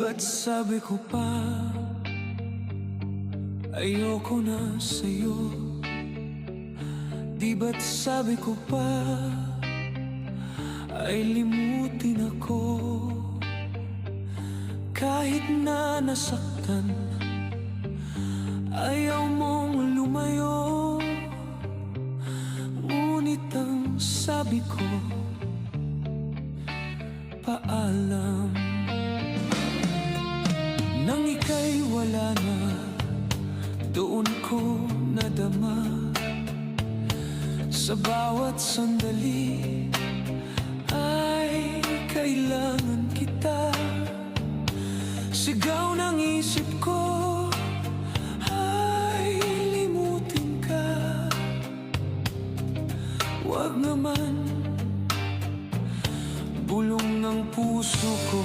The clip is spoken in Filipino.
ba't sabi ko pa ayoko na sa'yo? Di ba't sabi ko pa ay limutin ako? Kahit na nasaktan, ayaw mong lumayo. Ngunit ang sabi ko, paalam. Nang ika'y wala na, doon ko nadama. Sa bawat sandali ay kailangan kita. Sigaw ng isip ko ay limutin ka. Wag naman, bulong ng puso ko.